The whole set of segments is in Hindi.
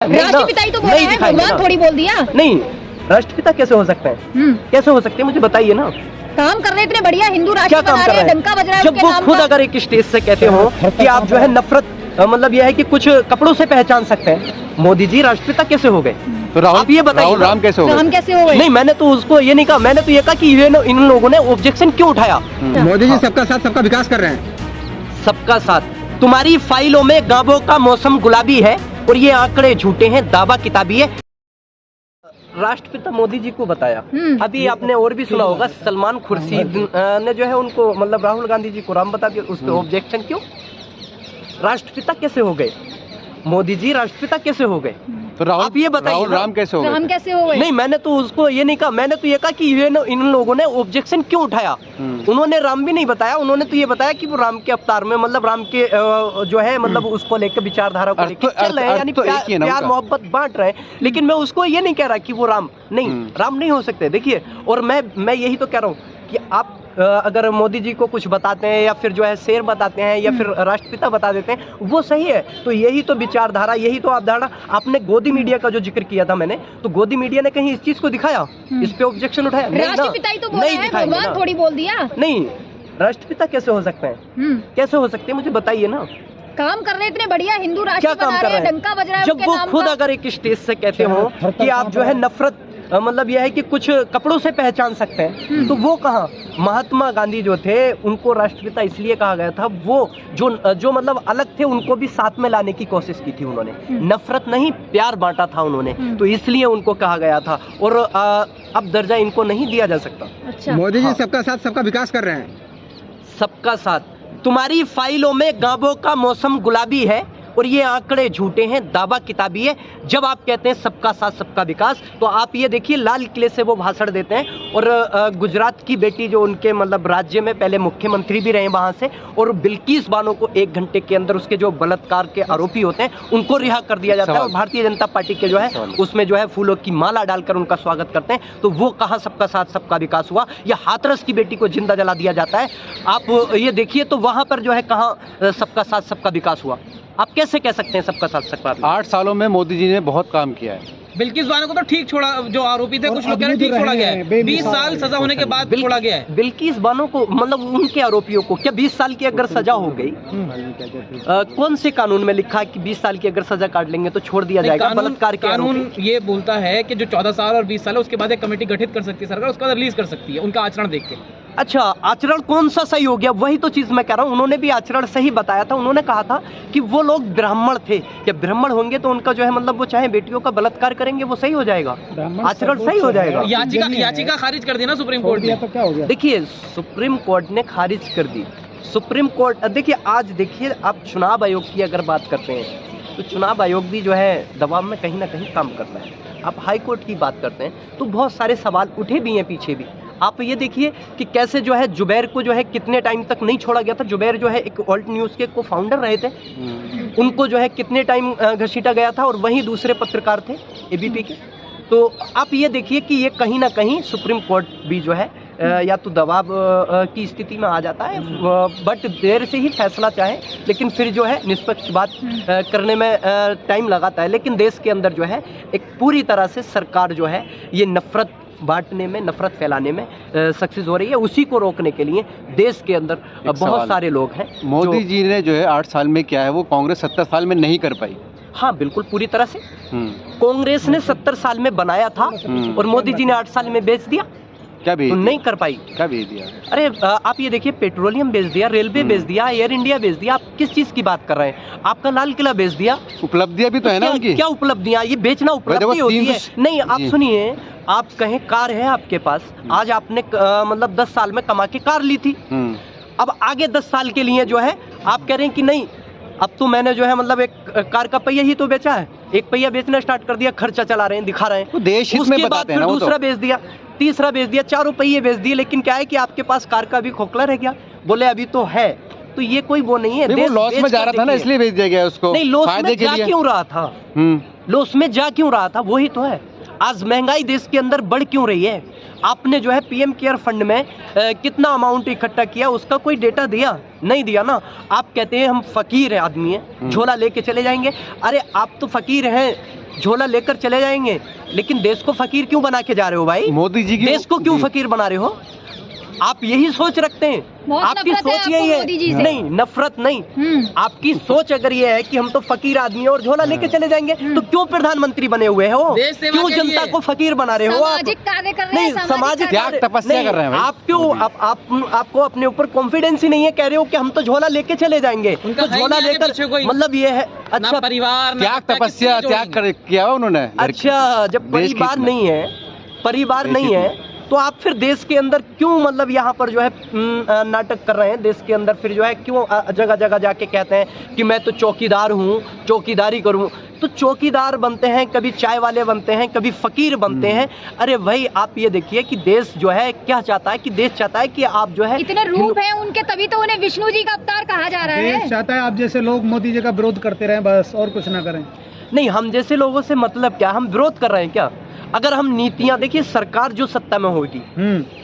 राष्ट्रपिता ही तो बोल रहा है, भगवान थोड़ी बोल दिया। नहीं, राष्ट्रपिता कैसे हो सकते हैं? कैसे हो सकते हैं मुझे बताइए ना। काम कर रहे इतने बढ़िया हिंदू राष्ट्र क्या काम कर रहे हैं? डंका बज रहा है जब उनके वो नाम खुद का। अगर एक स्टेज से कहते हो कि आप जो है नफरत मतलब यह है कि कुछ कपड़ों से पहचान सकते हैं, मोदी जी राष्ट्रपिता कैसे हो गए? तो राहुल, आप ये बताइए, राम कैसे हो गए? राम कैसे हो गए? नहीं, मैंने तो उसको ये नहीं कहा, मैंने तो ये कहा कि इन लोगों ने ऑब्जेक्शन क्यों उठाया। मोदी जी सबका साथ सबका विकास कर रहे हैं। सबका साथ, तुम्हारी फाइलों में गांवों का मौसम गुलाबी है और ये आंकड़े झूठे हैं, दावा किताबी है। राष्ट्रपिता मोदी जी को बताया। अभी आपने और भी सुना होगा, सलमान खुर्शीद ने जो है उनको मतलब राहुल गांधी जी को राम बता दिया। उस पर ऑब्जेक्शन क्यों? राष्ट्रपिता कैसे हो गए? मोदी जी राष्ट्रपिता कैसे हो गए? तो राहुल, आप ये बताइए, राम कैसे हो गए? राम कैसे हो गए? नहीं, मैंने तो उसको ये नहीं कहा, मैंने तो ये कहा कि इन लोगों ने ऑब्जेक्शन क्यों उठाया। उन्होंने राम भी नहीं बताया, उन्होंने तो ये बताया कि वो राम के अवतार में मतलब राम के जो है मतलब उसको लेकर विचारधारा को लेकर चल रहे हैं, यानी प्यार मोहब्बत बांट रहे हैं। लेकिन मैं उसको ये नहीं कह रहा कि वो राम नहीं हो सकते। देखिए, और मैं यही तो कह रहा हूँ कि आप अगर मोदी जी को कुछ बताते हैं या फिर जो है शेर बताते हैं या फिर राष्ट्रपिता बता देते हैं, वो सही है। तो यही तो विचारधारा, यही तो अवधारणा। आपने गोदी मीडिया का जो जिक्र किया था मैंने, तो गोदी मीडिया ने कहीं इस चीज को दिखाया, इस पे ऑब्जेक्शन उठाया? राष्ट्रपिता ही तो बोल रहा है, भगवान थोड़ी बोल दिया। नहीं, राष्ट्रपिता कैसे हो सकते हैं? कैसे हो सकते हैं मुझे बताइए ना। काम कर रहे इतने बढ़िया हिंदू राष्ट्र क्या काम कर रहे हैं? डंका बज रहा है जब उनके वो नाम खुद का। अगर एक स्टेज से कहते हो कि आप जो है नफरत मतलब यह है कि कुछ कपड़ों से पहचान सकते हैं, तो वो कहाँ? महात्मा गांधी जो थे उनको राष्ट्रपिता इसलिए कहा गया था, वो जो मतलब अलग थे उनको भी साथ में लाने की कोशिश की थी उन्होंने। नफरत नहीं, प्यार बांटा था उन्होंने, तो इसलिए उनको कहा गया था। और अब दर्जा इनको नहीं दिया जा सकता। अच्छा। मोदी जी सबका साथ सबका विकास कर रहे हैं। सबका साथ, तुम्हारी फाइलों में गांवों का मौसम गुलाबी है और ये आंकड़े झूठे हैं, दावा किताबी है। जब आप कहते हैं सबका साथ सबका विकास, तो आप ये देखिए लाल किले से वो भाषण देते हैं और गुजरात की बेटी जो उनके मतलब राज्य में पहले मुख्यमंत्री भी रहे वहां से, और बिल्किस बानो को 1 घंटे के अंदर उसके जो बलात्कार के आरोपी होते हैं उनको रिहा कर दिया जाता है, और भारतीय जनता पार्टी के जो है उसमें जो है फूलों की माला डालकर उनका स्वागत करते हैं। तो वो कहाँ सबका साथ सबका विकास हुआ? या हाथरस की बेटी को जिंदा जला दिया जाता है, आप ये देखिए, तो वहां पर जो है कहाँ सबका साथ सबका विकास हुआ? आप कैसे कह सकते हैं सबका साथ सबका? 8 सालों में मोदी जी ने बहुत काम किया है। बिल्किस बानो को तो ठीक छोड़ा, जो आरोपी थे कुछ लोग कह रहे हैं ठीक छोड़ा गया है, 20 साल सजा होने के बाद छोड़ा गया है। बिल्किस बानो को मतलब उनके आरोपियों को क्या 20 साल की अगर सजा हो गई, कौन से कानून में लिखा है कि 20 साल की अगर सजा काट लेंगे तो छोड़ दिया जाएगा? बलात्कार के कानून ये बोलता है कि जो 14 साल और 20 साल है उसके बाद एक कमेटी गठित कर सकती है सरकार, उसके बाद रिलीज कर सकती है उनका आचरण देख के। अच्छा, आचरण कौन सा सही हो गया? वही तो चीज मैं कह रहा हूँ, उन्होंने भी आचरण सही बताया था। उन्होंने कहा था कि वो लोग ब्राह्मण थे, क्या ब्राह्मण होंगे तो उनका जो है मतलब वो चाहे बेटियों का बलात्कार करेंगे वो सही हो जाएगा, आचरण सही हो जाएगा। याचिका खारिज कर दी ना सुप्रीम कोर्ट ने। तो क्या हो गया? देखिए, सुप्रीम कोर्ट ने खारिज कर दी। सुप्रीम कोर्ट देखिए, आज देखिए आप चुनाव आयोग की अगर बात करते हैं तो चुनाव आयोग भी जो है दबाव में कहीं ना कहीं काम करता है। आप हाई कोर्ट की बात करते हैं तो बहुत सारे सवाल उठे भी हैं पीछे भी। आप ये देखिए कि कैसे जो है जुबैर को जो है कितने टाइम तक नहीं छोड़ा गया था। जुबैर जो है एक ऑल्ट न्यूज़ के को फाउंडर रहे थे, उनको जो है कितने टाइम घसीटा गया था, और वहीं दूसरे पत्रकार थे एबीपी के। तो आप ये देखिए कि ये कहीं ना कहीं सुप्रीम कोर्ट भी जो है या तो दबाव की स्थिति में आ जाता है, बट देर से ही फैसला चाहे, लेकिन फिर जो है निष्पक्ष बात करने में टाइम लगाता है। लेकिन देश के अंदर जो है एक पूरी तरह से सरकार जो है ये नफरत बांटने में, नफरत फैलाने में सक्सेस हो रही है। उसी को रोकने के लिए देश के अंदर बहुत सारे लोग हैं। मोदी जी ने जो है 8 साल में किया है वो कांग्रेस 70 साल में नहीं कर पाई। हाँ बिल्कुल, पूरी तरह से कांग्रेस ने 70 साल में बनाया था और मोदी जी ने 8 साल में बेच दिया। क्या बेच तो दिया? नहीं कर पाई। क्या बेच दिया? अरे आप ये देखिए, पेट्रोलियम बेच दिया, रेलवे बेच दिया, एयर इंडिया बेच दिया। आप किस चीज की बात कर रहे हैं? आपका लाल किला बेच दिया। उपलब्धियां भी तो है ना उनकी। क्या उपलब्धियां? ये बेचना उपलब्धि होती है? नहीं, आप सुनिए, आप कहें कार है आपके पास, आज आपने मतलब 10 साल में कमा के कार ली थी, अब आगे 10 साल के लिए जो है आप कह रहे हैं कि नहीं, अब तो मैंने जो है मतलब एक कार का पहिया ही तो बेचा है, एक पहिया बेचना स्टार्ट कर दिया, खर्चा चला रहे हैं, दिखा रहे हैं। देश हित में बताते हैं ना, दूसरा बेच दिया, तीसरा बेच दिया, 4 पहिए बेच दिए। लेकिन क्या है कि आपके पास कार का भी खोखला रह गया, बोले अभी तो है। तो ये कोई वो नहीं है। वो लॉस में जा रहा था ना, इसलिए बेच दिया गया उसको। नहीं, लॉस में जा क्यों रहा था? लॉस में जा क्यों रहा था? वही तो है। आज महंगाई देश के अंदर बढ़ क्यों रही है? आपने जो है पीएम केयर फंड में कितना अमाउंट इकट्ठा किया, उसका कोई डेटा दिया? नहीं दिया ना। आप कहते हैं हम फकीर हैं, आदमी है, झोला लेके चले जाएंगे। अरे आप तो फकीर हैं, झोला लेकर चले जाएंगे, लेकिन देश को फकीर क्यों बना के जा रहे हो भाई? मोदी जी की देश को क्यों जी। फकीर बना रहे हो? आप यही सोच रखते हैं? बहुत आपकी नफरत है सोच यही आपको मोदी जी है? से। नहीं, नफरत नहीं। आपकी सोच अगर ये है कि हम तो फकीर आदमी हैं और झोला लेके चले जाएंगे, तो क्यों प्रधानमंत्री बने हुए हो? देश सेवा क्यों के जनता लिए। को फकीर बना रहे हो आप? सामाजिक कार्य कर रहे नहीं, हैं, सामाजिक त्याग कार्य- तपस्या नहीं, कर रहे हैं भाई। आप क्यों आपको अपने ऊपर कॉन्फिडेंस ही नहीं है? कह रहे हो कि हम तो झोला लेके चले जाएंगे, उनका तो है ही झोला नहीं आगे लेकर पीछे कोई। मतलब ये है। ना अच्छा, परिवार ना त्याग सत्ता, तपस्या किसी से त्याग जोड़ी किया हुआ उन्होंने अच्छा, जब देश के परिवार हित में। नहीं है, परिवार देश नहीं हित है, तो आप फिर देश के अंदर क्यों मतलब यहाँ पर जो है नाटक कर रहे हैं? देश के अंदर फिर जो है क्यों जगह जगह जाके कहते हैं कि मैं तो चौकीदार हूँ, चौकीदारी करूँ? तो चौकीदार बनते हैं, कभी चाय वाले बनते हैं, कभी फकीर बनते हैं। अरे भाई, आप ये देखिए कि देश जो है क्या चाहता है, कि देश चाहता है कि आप जो है इतने रूप हैं उनके, तभी तो उन्हें विष्णु जी का अवतार कहा जा रहा देश है। चाहता है आप जैसे लोग मोदी जी का विरोध करते रहें, बस और कुछ ना करें। नहीं, हम जैसे लोगों से मतलब क्या? हम विरोध कर रहे हैं क्या? अगर हम नीतियां देखिए, सरकार जो सत्ता में होगी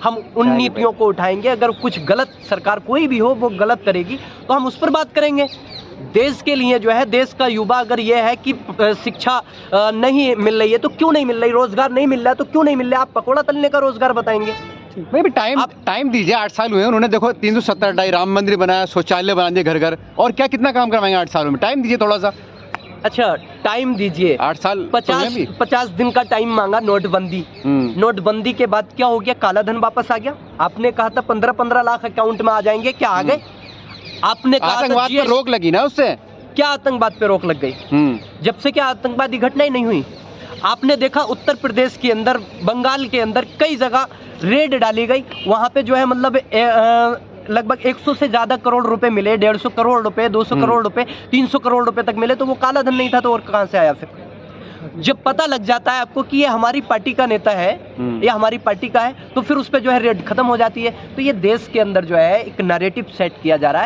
हम उन नीतियों को उठाएंगे। अगर कुछ गलत सरकार कोई भी हो वो गलत करेगी तो हम उस पर बात करेंगे। देश के लिए जो है, देश का युवा अगर ये है कि शिक्षा नहीं मिल रही है तो क्यों नहीं मिल रही, रोजगार नहीं मिल रहा है तो क्यों नहीं मिल रहा है, आप पकोड़ा तलने का रोजगार बताएंगे? भाई भी टाइम दीजिए। 8 साल हुए हैं, उन्होंने देखो 370 राम मंदिर बनाया, शौचालय बना दिए घर घर, और क्या कितना काम करवाएंगे 8 सालों में? टाइम दीजिए थोड़ा सा। अच्छा, टाइम दीजिए। 8 साल 50 दिन का टाइम मांगा नोटबंदी। नोटबंदी के बाद क्या हो गया? काला धन वापस आ गया। आपने कहा था 15-15 लाख अकाउंट में आ जाएंगे, क्या आ गए? आपने कहा आतंकवाद पर रोक लगी ना उससे। क्या आतंकवाद पे रोक लग गई? जब से क्या आतंकवादी घटनाएं नहीं हुई? आपने देखा उत्तर प्रदेश के अंदर, बंगाल के अंदर कई जगह रेड डाली गई, वहां पे जो है मतलब लगभग 100 से ज्यादा करोड़ रुपए मिले, 150 करोड़ रुपए, 200 करोड़ रुपए, 300 करोड़ रुपए तक मिले। तो वो काला धन नहीं था तो और कहां से आया? फिर जब पता लग जाता है आपको कि ये हमारी पार्टी का नेता है, ये हमारी पार्टी का है, तो फिर उस पर जो है रेड खत्म हो जाती है। तो ये देश के अंदर जो है एक नैरेटिव सेट किया जा रहा है।